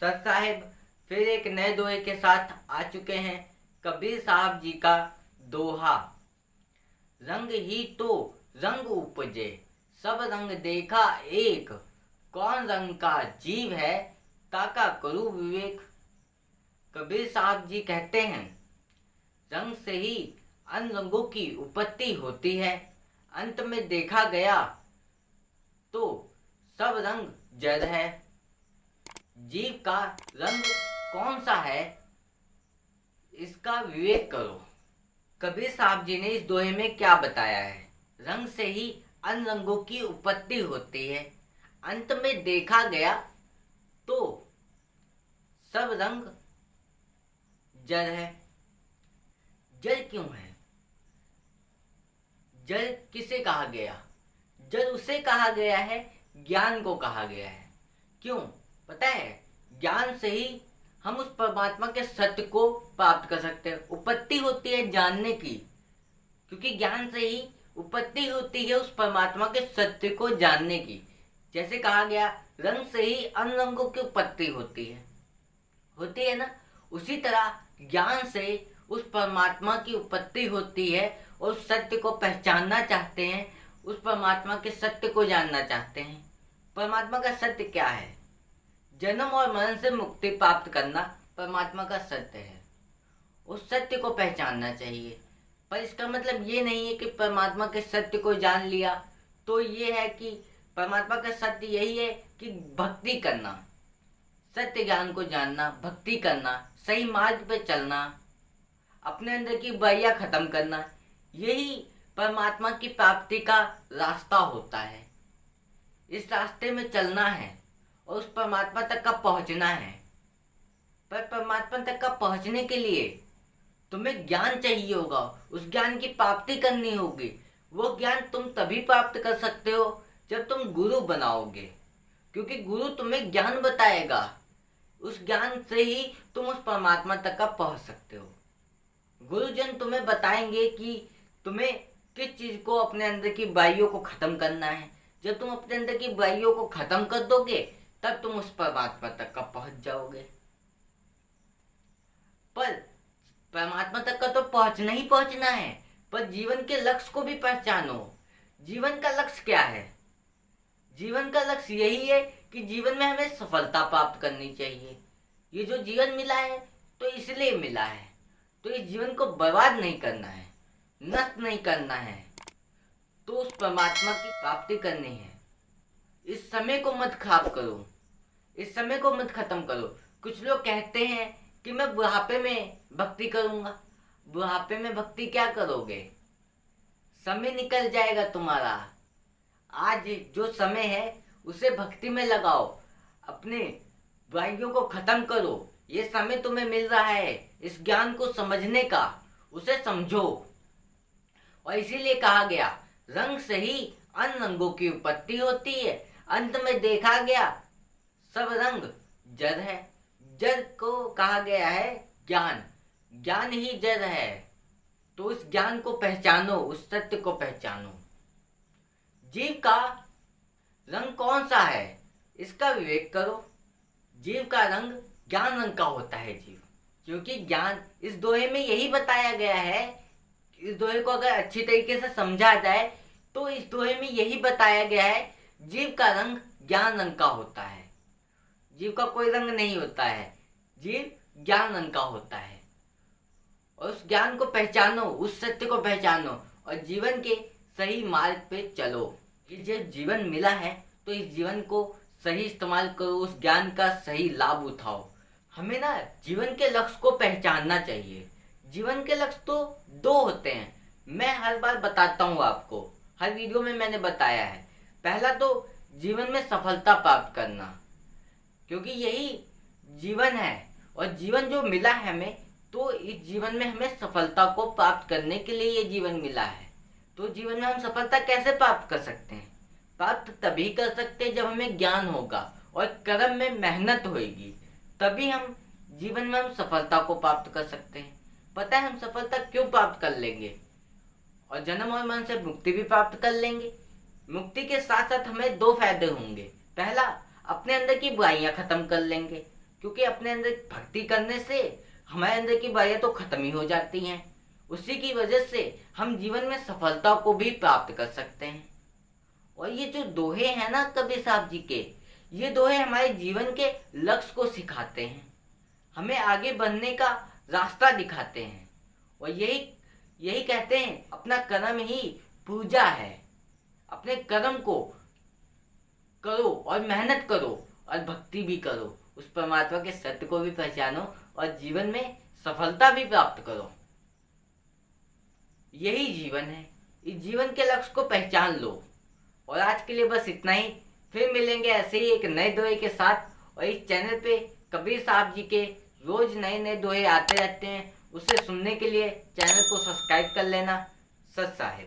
Sir Sahib फिर एक नए दोहे के साथ आ चुके हैं। कबीर साहब जी का दोहा। रंग ही तो रंग उपजे, सब रंग देखा एक, कौन रंग का जीव है, काका करूं विवेक। कबीर साहब जी कहते हैं, रंग से ही अन्य रंगों की उत्पत्ति होती है। अंत में देखा गया तो सब रंग जड़ है। जीव का रंग कौन सा है, इसका विवेक करो। कबीर साहब जी ने इस दोहे में क्या बताया है? रंग से ही अन्य रंगों की उत्पत्ति होती है। अंत में देखा गया तो सब रंग जड़ है। जड़ क्यों है? जड़ किसे कहा गया? जड़ उसे कहा गया है, ज्ञान को कहा गया है। क्यों पता है? ज्ञान से ही हम उस परमात्मा के सत्य को प्राप्त कर सकते हैं। उत्पत्ति होती है जानने की, क्योंकि ज्ञान से ही उत्पत्ति होती है उस परमात्मा के सत्य को जानने की। जैसे कहा गया, रंग से ही अन्य रंगों की उत्पत्ति होती है ना। उसी तरह ज्ञान से उस परमात्मा की उत्पत्ति होती है और उस सत्य को पहचानना चाहते हैं, उस परमात्मा के सत्य को जानना चाहते हैं। परमात्मा का सत्य क्या है? जन्म और मरण से मुक्ति प्राप्त करना परमात्मा का सत्य है। उस सत्य को पहचानना चाहिए। पर इसका मतलब ये नहीं है कि परमात्मा के सत्य को जान लिया तो ये है कि परमात्मा का सत्य यही है कि भक्ति करना, सत्य ज्ञान को जानना, भक्ति करना, सही मार्ग पे चलना, अपने अंदर की बुराइयां खत्म करना, यही परमात्मा की प्राप्ति का रास्ता होता है। इस रास्ते में चलना है और उस परमात्मा तक का पहुंचना है। पर परमात्मा तक का पहुंचने के लिए तुम्हें ज्ञान चाहिए होगा, उस ज्ञान की प्राप्ति करनी होगी। वो ज्ञान तुम तभी प्राप्त कर सकते हो जब तुम गुरु बनाओगे, क्योंकि गुरु तुम्हें ज्ञान बताएगा। उस ज्ञान से ही तुम उस परमात्मा तक का पहुंच सकते हो। गुरुजन तुम्हें बताएंगे कि तुम्हें किस चीज को, अपने अंदर की बुराइयों को खत्म करना है। जब तुम अपने अंदर की बुराइयों को खत्म कर दोगे तब तुम उस परमात्मा तक का पहुंच जाओगे। पर परमात्मा तक का तो पहुंचना ही पहुंचना है, पर जीवन के लक्ष्य को भी पहचानो। जीवन का लक्ष्य क्या है? जीवन का लक्ष्य यही है कि जीवन में हमें सफलता प्राप्त करनी चाहिए। ये जो जीवन मिला है तो इसलिए मिला है, तो इस जीवन को बर्बाद नहीं करना है, नष्ट नहीं करना है, तो उस परमात्मा की प्राप्ति करनी है। इस समय को मत खराब करो, इस समय को मत खत्म करो। कुछ लोग कहते हैं कि मैं बुढ़ापे में भक्ति करूंगा। बुढ़ापे में भक्ति क्या करोगे? समय निकल जाएगा तुम्हारा। आज जो समय है उसे भक्ति में लगाओ, अपने बुराइयों को खत्म करो। ये समय तुम्हें मिल रहा है इस ज्ञान को समझने का, उसे समझो। और इसीलिए कहा गया, रंग से ही अन्य रंगों की उत्पत्ति होती है। अंत में देखा गया सब रंग जड़ है। जड़ को कहा गया है ज्ञान, ज्ञान ही जड़ है। तो उस ज्ञान को पहचानो, उस सत्य को पहचानो। जीव का रंग कौन सा है, इसका विवेक करो। जीव का रंग ज्ञान रंग का होता है जीव, क्योंकि ज्ञान, इस दोहे में यही बताया गया है। इस दोहे को अगर अच्छी तरीके से समझा जाए तो इस दोहे में यही बताया गया है, जीव का रंग ज्ञान रंग का होता है। जीव का कोई रंग नहीं होता है, जीव ज्ञान रंग का होता है। और उस ज्ञान को पहचानो, उस सत्य को पहचानो और जीवन के सही मार्ग पे चलो। ये जीवन मिला है तो इस जीवन को सही इस्तेमाल करो, उस ज्ञान का सही लाभ उठाओ। हमें ना जीवन के लक्ष्य को पहचानना चाहिए। जीवन के लक्ष्य तो दो होते हैं, मैं हर बार बताता हूँ आपको, हर वीडियो में मैंने बताया है। पहला तो जीवन में सफलता प्राप्त करना, क्योंकि यही जीवन है और जीवन जो मिला है हमें, तो इस जीवन में हमें सफलता को प्राप्त करने के लिए ये जीवन मिला है। तो जीवन में हम सफलता कैसे प्राप्त कर सकते हैं? प्राप्त तभी कर सकते हैं जब हमें ज्ञान होगा और कर्म में मेहनत होगी, तभी हम जीवन में हम सफलता को प्राप्त कर सकते हैं। पता है हम सफलता क्यों प्राप्त कर लेंगे? और जन्म और मरण से मुक्ति भी प्राप्त कर लेंगे। मुक्ति के साथ साथ हमें दो फायदे होंगे। पहला, अपने अंदर की बुराइयां खत्म कर लेंगे, क्योंकि अपने अंदर भक्ति करने से हमारे अंदर की बुराइयां तो खत्म ही हो जाती हैं। उसी की वजह से हम जीवन में सफलता को भी प्राप्त कर सकते हैं। और ये जो दोहे हैं ना कबीर साहब जी के, ये दोहे हमारे जीवन के लक्ष्य को सिखाते हैं, हमें आगे बढ़ने का रास्ता दिखाते हैं। और यही यही कहते हैं, अपना कर्म ही पूजा है। अपने कर्म को करो और मेहनत करो और भक्ति भी करो, उस परमात्मा के सत्य को भी पहचानो और जीवन में सफलता भी प्राप्त करो। यही जीवन है। इस जीवन के लक्ष्य को पहचान लो। और आज के लिए बस इतना ही। फिर मिलेंगे ऐसे ही एक नए दोहे के साथ। और इस चैनल पे कबीर साहब जी के रोज नए नए दोहे आते रहते हैं, उसे सुनने के लिए चैनल को सब्सक्राइब कर लेना। सत साहिब।